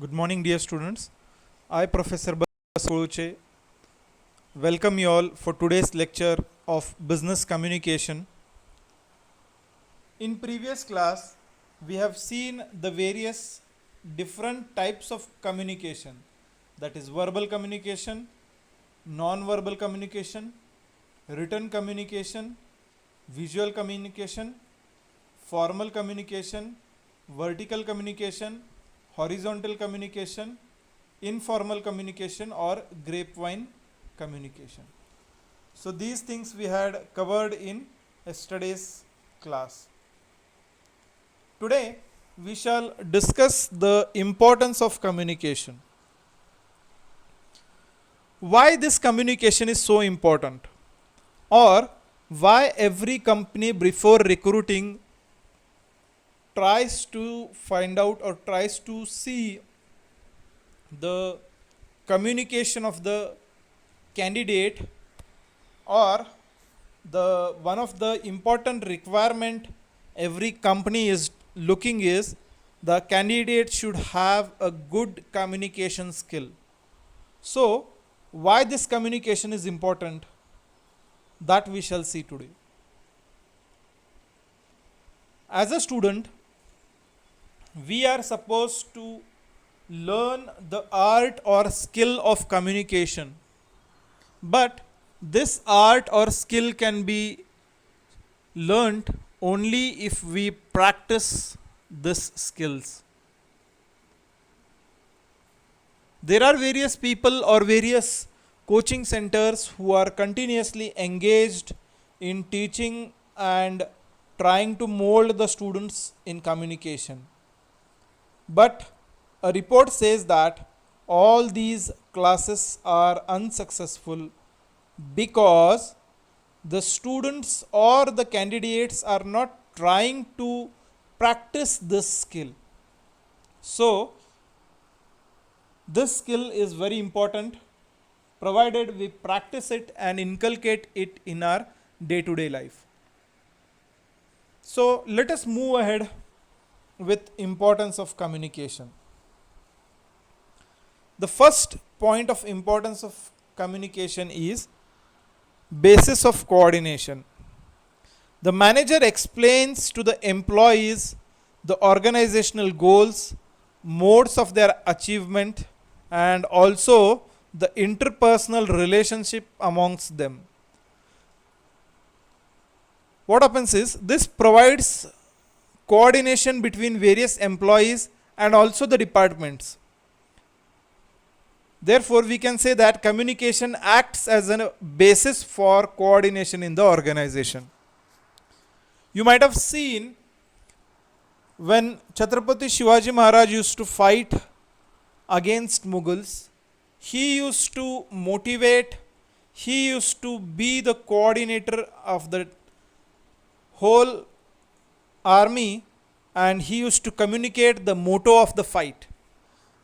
Good morning, dear students. I, Professor Basuluche, welcome you all for today's lecture of business communication. In previous class, we have seen the various different types of communication, that is verbal communication, non-verbal communication, written communication, visual communication, formal communication, vertical communication, horizontal communication, informal communication, or grapevine communication. So these things we had covered in yesterday's class. Today we shall discuss the importance of communication. Why this communication is so important, or why every company before recruiting tries to find out or tries to see the communication of the candidate, or the one of the important requirement every company is looking is the candidate should have a good communication skill. So why this communication is important, that we shall see today. As a student, we are supposed to learn the art or skill of communication, but this art or skill can be learnt only if we practice these skills. There are various people or various coaching centers who are continuously engaged in teaching and trying to mold the students in communication. But a report says that all these classes are unsuccessful because the students or the candidates are not trying to practice this skill. So this skill is very important, provided we practice it and inculcate it in our day-to-day life. So let us move ahead with importance of communication. The first point of importance of communication is basis of coordination. The manager explains to the employees the organizational goals, modes of their achievement, and also the interpersonal relationship amongst them. What happens is this provides coordination between various employees and also the departments. Therefore, we can say that communication acts as a basis for coordination in the organization. You might have seen when Chhatrapati Shivaji Maharaj used to fight against Mughals, he used to motivate, he used to be the coordinator of the whole army, and he used to communicate the motto of the fight.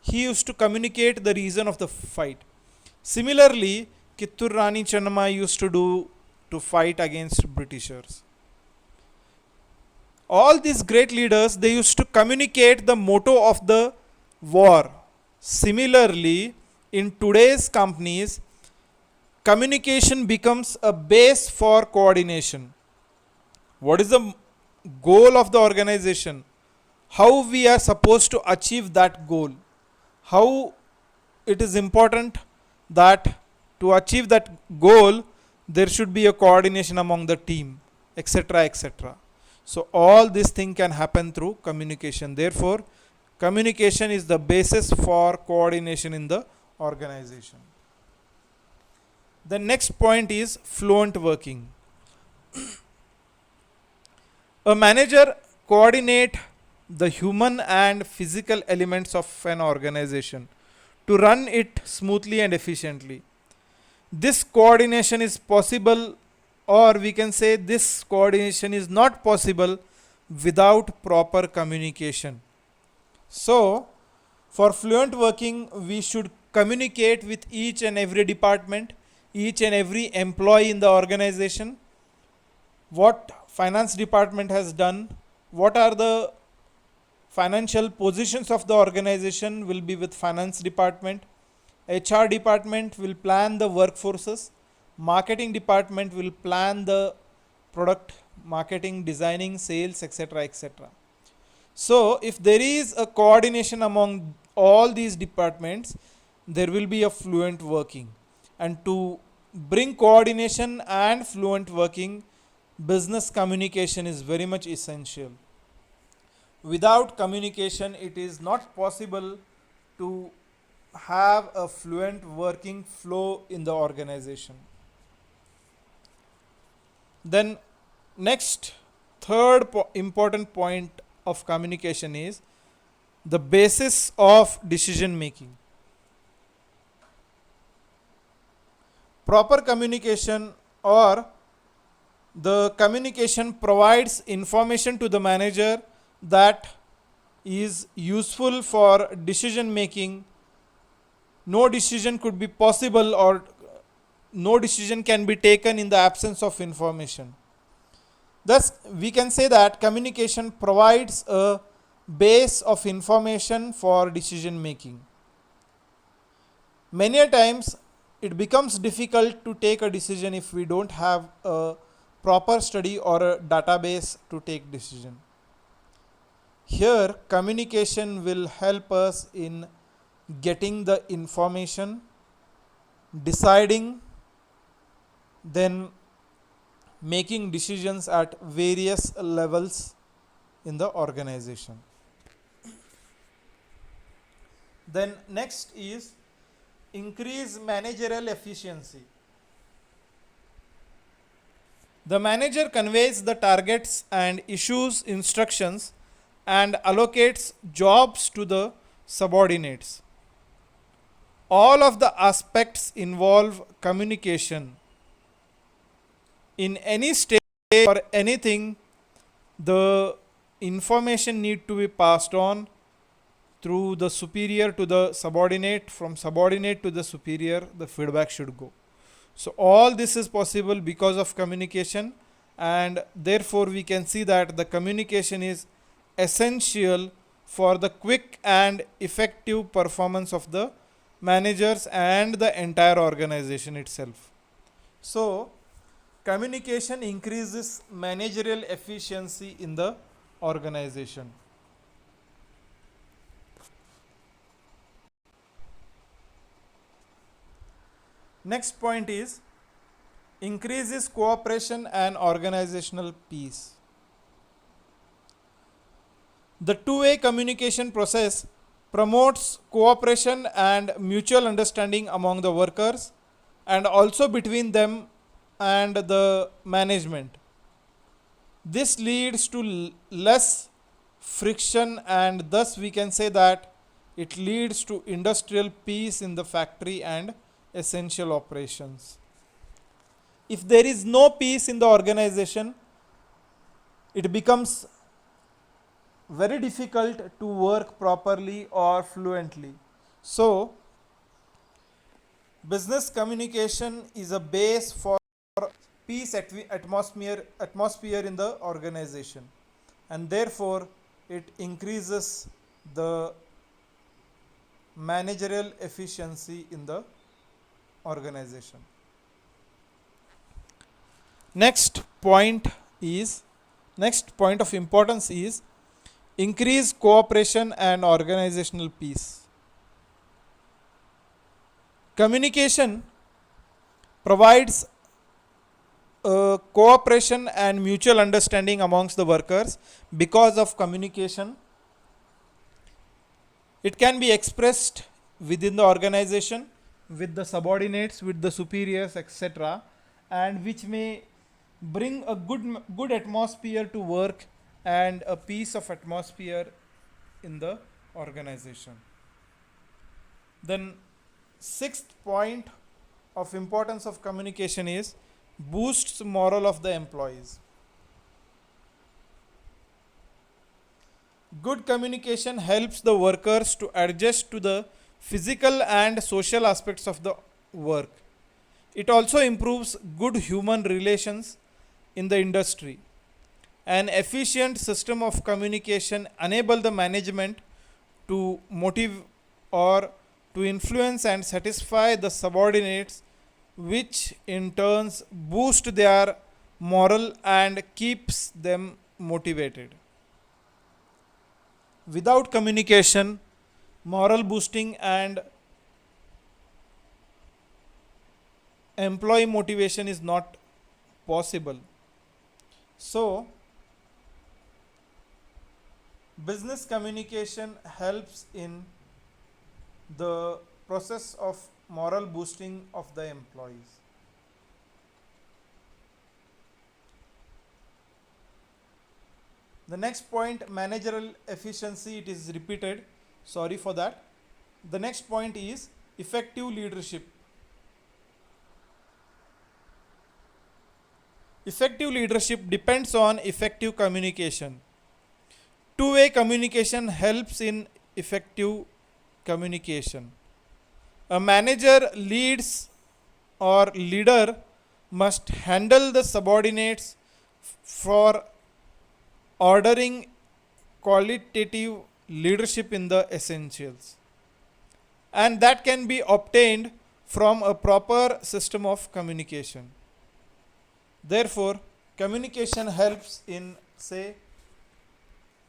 He used to communicate the reason of the fight. Similarly, Kittur Rani Channamma used to do to fight against Britishers. All these great leaders, they used to communicate the motto of the war. Similarly, in today's companies, communication becomes a base for coordination. What is the goal of the organization? How we are supposed to achieve that goal? How it is important that to achieve that goal, there should be a coordination among the team, etc., etc. So all this thing can happen through communication. Therefore, communication is the basis for coordination in the organization. The next point is fluent working. A manager coordinate the human and physical elements of an organization to run it smoothly and efficiently. This coordination is possible, or we can say this coordination is not possible without proper communication. So, for fluent working, we should communicate with each and every department, each and every employee in the organization, what finance department has done, what are the Financial positions of the organization will be with finance department. HR department will plan the workforces. Marketing department will plan the product marketing, designing, sales, etc. etc. So, if there is a coordination among all these departments, there will be a fluent working. And to bring coordination and fluent working, business communication is very much essential. Without communication, it is not possible to have a fluent working flow in the organization. Then, next, important point of communication is the basis of decision making. Proper communication or the communication provides information to the manager that is useful for decision making. No decision could be possible or no decision can be taken in the absence of information. Thus, we can say that communication provides a base of information for decision making. Many a times, it becomes difficult to take a decision if we don't have a proper study or a database to take decision. Here, communication will help us in getting the information, deciding, then making decisions at various levels in the organization. Then next is increase managerial efficiency. The manager conveys the targets and issues instructions and allocates jobs to the subordinates. All of the aspects involve communication. In any stage or anything, the information need to be passed on through the superior to the subordinate, from subordinate to the superior, the feedback should go. So all this is possible because of communication, and therefore we can see that the communication is essential for the quick and effective performance of the managers and the entire organization itself. So communication increases managerial efficiency in the organization. Next point is increases cooperation and organizational peace. The two-way communication process promotes cooperation and mutual understanding among the workers and also between them and the management. This leads to less friction, and thus we can say that it leads to industrial peace in the factory and essential operations. If there is no peace in the organization, it becomes very difficult to work properly or fluently. So, business communication is a base for peace atmosphere in the organization, and therefore it increases the managerial efficiency in the organization. Next point of importance is increase cooperation and organizational peace. Communication provides cooperation and mutual understanding amongst the workers. Because of communication, it can be expressed within the organization, with the subordinates, with the superiors, etc., and which may bring a good atmosphere to work and a peace of atmosphere in the organization. Then sixth point of importance of communication is boosts morale of the employees. Good communication helps the workers to adjust to the physical and social aspects of the work. It also improves good human relations in the industry, An efficient system of communication enable the management to motive or to influence and satisfy the subordinates, which in turns boost their moral and keeps them motivated. Without communication, moral boosting and employee motivation is not possible. So, business communication helps in the process of moral boosting of the employees. The next point, managerial efficiency, it is repeated. Sorry for that. The next point is effective leadership. Effective leadership depends on effective communication. Two-way communication helps in effective communication. A manager leads or leader must handle the subordinates for ordering qualitative leadership in the essentials, and that can be obtained from a proper system of communication. Therefore, communication helps in, say,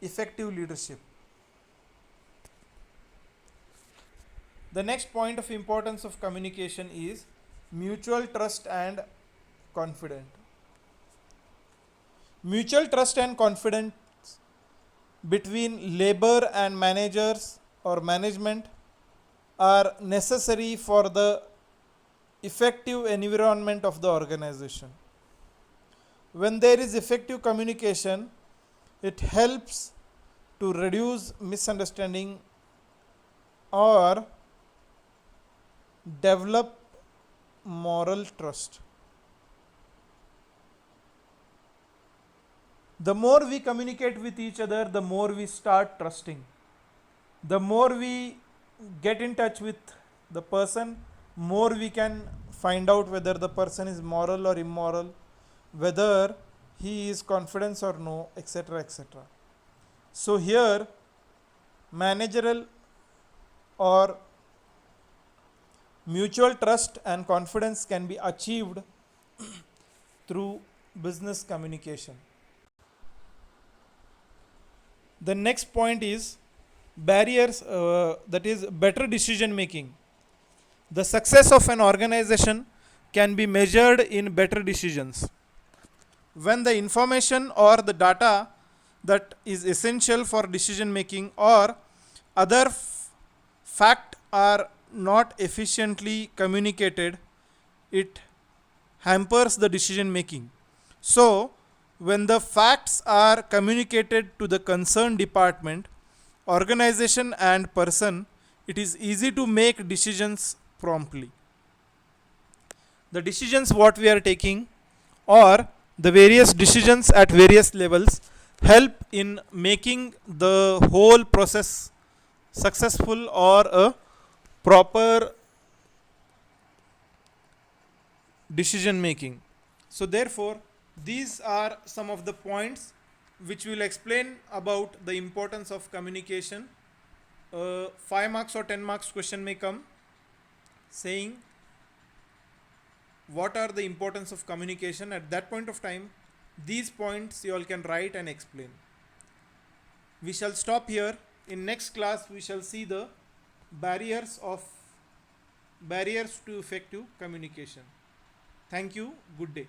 effective leadership. The next point of importance of communication is mutual trust and confidence. Mutual trust and confidence between labor and managers or management are necessary for the effective environment of the organization. When there is effective communication, it helps to reduce misunderstanding or develop moral trust. The more we communicate with each other, the more we start trusting. The more we get in touch with the person, more we can find out whether the person is moral or immoral, whether he is confident or no, etc. etc. So here, managerial or mutual trust and confidence can be achieved through business communication. The next point is barriers, that is better decision making. The success of an organization can be measured in better decisions. When the information or the data that is essential for decision making or other fact are not efficiently communicated, it hampers the decision making. So, when the facts are communicated to the concerned department, organization and person, it is easy to make decisions promptly. The decisions what we are taking or the various decisions at various levels help in making the whole process successful or a proper decision making. So therefore, these are some of the points which will explain about the importance of communication. 5 marks or 10 marks question may come saying what are the importance of communication. At that point of time, these points you all can write and explain. We shall stop here. In next class we shall see the barriers to effective communication. Thank you. Good day.